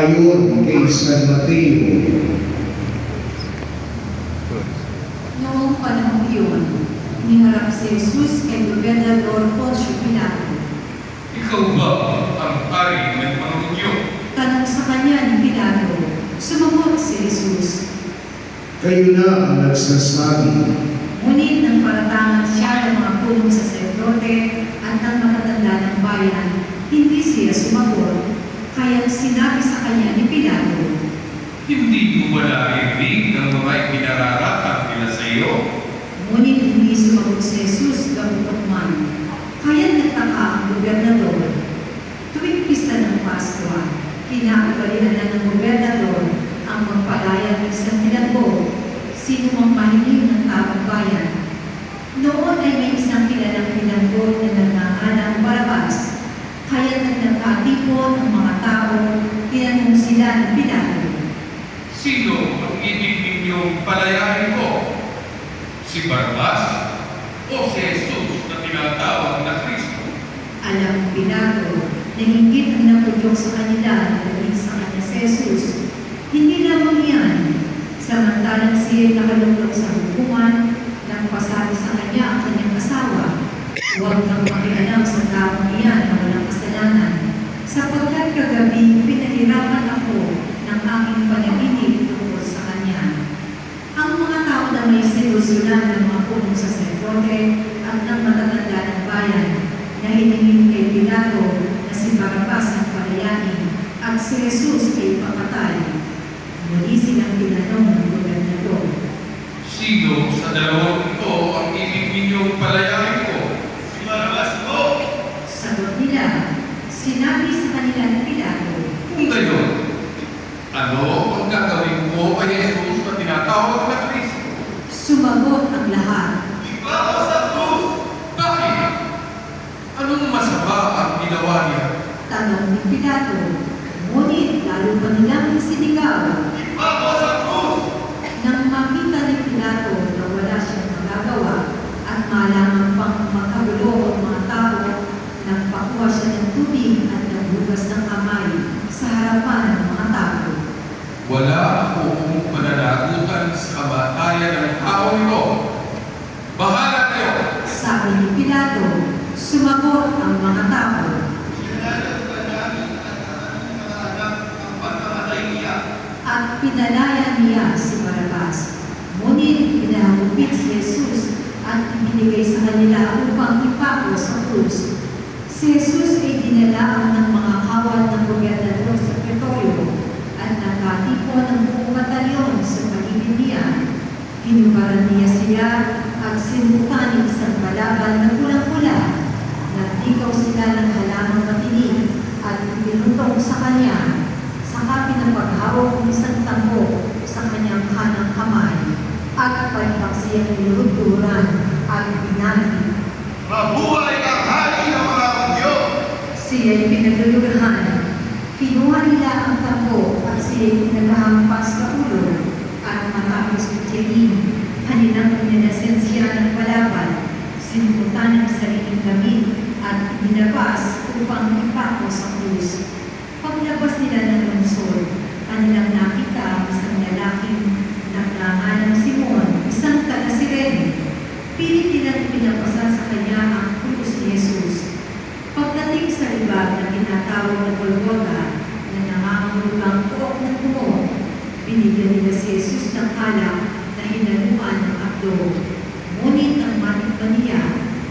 Ayon kay San Mateo. Noong panahon iyon, niharap si Jesus kay Gobernador Poncio Pilato. Ikaw ba ang hari ng mga Hudyo? Tanong sa kanya ni Pilato, sumagot si Jesus. Kayo na ang nagsasabi. Ngunit nang paratangan siya ng mga punong saserdote at ng matatanda ng bayan, hindi siya sumagot. Kaya sinabi sa kanya ni Pilato, Hindi mo ba narinig ng mga ipinararatang nila sa iyo? ngunit hindi sumagot si Jesus gabutot man. Kaya nagtaka ang gobernador. Tuwing pista ng Pasko, kinakabalihan ng gobernador ang magpalaya ng isang bilanggo, sino mang mahiling ng taong bayan. Noon ay may isang kilalang bilanggo na nagngangalang Barabas. Kaya nagkatipon ang mga tao, tinanong sila ng Pilato. Sino ang ibig ninyong palayain ko? Si Barabas o si Jesus na tinatawag na Kristo? Alam ng Pilato, nahingit ang napudyok sa kanila na naging sa kanya si Jesus. Hindi lamang yan, samantalang siya'y nakalulog sa hukuman nang pasabi sa kanya ang kanyang asawa. Huwag kang makialam sa taong iyan na walang kasalanan, sapagkat kagabi pinahirapan ako ng aking panaginip tungkol sa kanya. Ang mga tao na may sinusulan ng mga punong saserdote at ng matatanda ng bayan na hiningin kay Pilato na si Barabas ang palayanin at si Jesus ay papatay. Muli silang tinanong ng gobernador. Sino sa dalawang ito ang ibig ninyong palayain ko? Si Barabas po! Sagot nila, sinabi sa kanila ng Pilato. Kung gayon, ano ang gagawin ko kay Jesus na tinatawag na Kristo? Sumagot ang lahat. Ibabaw sa krus! Bakit? Anong masama ang ginawa niya? Tanong ni Pilato. Ngunit lalo pa nilang sinigaw. Ibabaw sa krus! Nang makita ni Pilato na wala siyang magagawa at malaman pang magkagulo ang mga tao, nagpakuha siya ng tubig at naghugas ng kamay sa harapan ng mga tao. Wala akong pananagutan sa kamatayan ng tao nito. Bahala kayo! Sabi ni Pilato, sumagot ang mga tao. At pinalaya niya si Barabas. Ngunit pinahagupit si Jesus at ibinigay sa kanila upang ipako sa krus. Si Jesus ay dinala ng mga kawal ng gobernador sa Pretorio at nakatipon ng buong batalyon sa paligid niya. Hinubaran niya sila at sinubukan ng isang kalaban na pulang-pula. Nagtikaw sila ng halamang matinig at pinutong sa kanya. Saka pinapaghawak ng isang tambo sa kanyang kanang kamay at palibak siyang niluluturan at binati. Mabuhay ang hari ng mga Hudyo! Siya'y pinagdulugahan. Kinuha nila ang tambo at siya'y pinaghahampas sa ulo at matapos itiyain, kanilang pinanasen siya ng palaban, sinubutan ng sariling damit at binabas upang ipako sa krus. Paglabas nila ng lungsod, kanilang nakita ang isang lalaking nagngangalang Simon, isang taga-Sirene. Pilit nilang pinapasa sa kanya ang krus ni Jesus. Pagdating sa lugar na tinatawag na Golgotha, na nangangahulugang pook ng pumo, binigyan nila si Jesus ng alak na hinaluan ng abdo. Ngunit ang matikman niya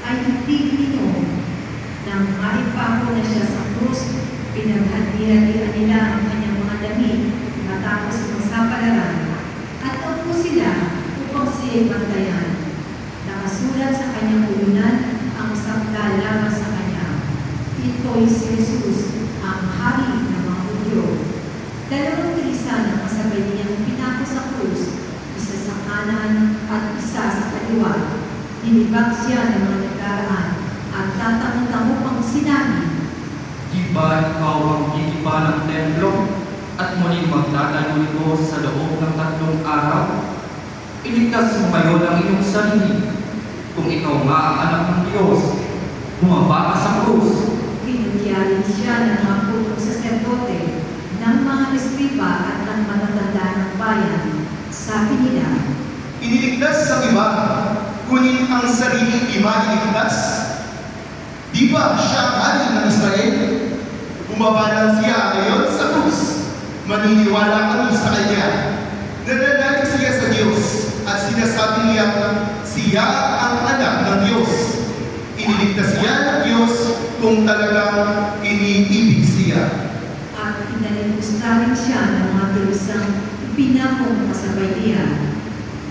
ay hindi ininom. Nang maipako na siya sa krus, pinaghati-hatian nila ang kanyang mga damit matapos magsapalaran at naupo sila upang siya'y bantayan. Nakasulat sa kanyang ulunan ang sakdal laban sa kanya. Ito'y si Jesus, ang hari ng mga Hudyo. Dalawang krisa na kasabay niyang pinako sa krus, isa sa kanan at isa sa kaliwa. Hinibak siya ng mga nagdaraan at tatanong-tanong pang sinabi, Di ba ikaw ang titipa ng templo at muling magtatayo nito sa loob ng 3 araw? Iligtas mo ngayon ang iyong sarili. Kung ikaw nga ang anak ng Diyos, bumaba ka sa krus. Pinutyarin siya ng mga punong saserdote. ng mga eskriba at ng matatanda ng bayan. Sabi nila, Iniligtas sa iba, kunin ang sariling ima iligtas. Di ba siya ang hari ng Israel? Bumabalang siya ngayon sa krus. Maniniwala kami sa kanya. Nananalig siya sa Diyos at sinasabi niya siya ang anak ng Diyos. Iniligtas siya ng Diyos kung talagang iniibig siya. at pinalimusta rin siya ng mga Diyosang pinakong kasabay niya.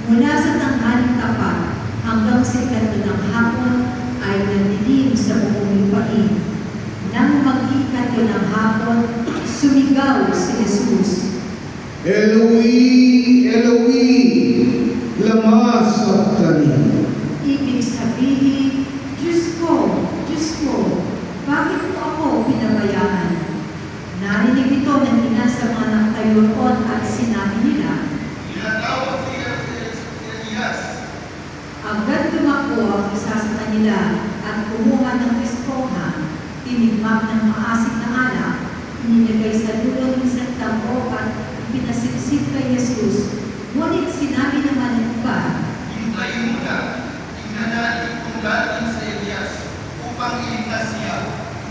Mula sa tanghaling tapat hanggang sa ikato ng hapon ay nandilim sa buong lupain. Nang mag-ikato ng hapon, sumigaw si Jesus. Eloi, Eloi, lama sabachthani. Ibig sabihin, Diyos ko, bakit mo ako pinabayaan? Narinig ito ng ina sa mga nagtayuron at sinabi nila, Tinatawag siya sa Elias. agad tumakbo ang isa sa kanila at kumuha ng esponja, tinigmak ng maasim na alak, inilagay sa dulo ng isang tambo at pinasiksik kay Jesus. Ngunit sinabi naman ng iba, Hintayin mo na. Tingnan natin kung darating sa Elias upang iligtas siya.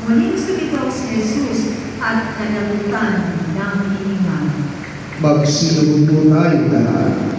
muling sumigaw si Jesus at kanabutan ng hininga. Magsilong po tayo lahat.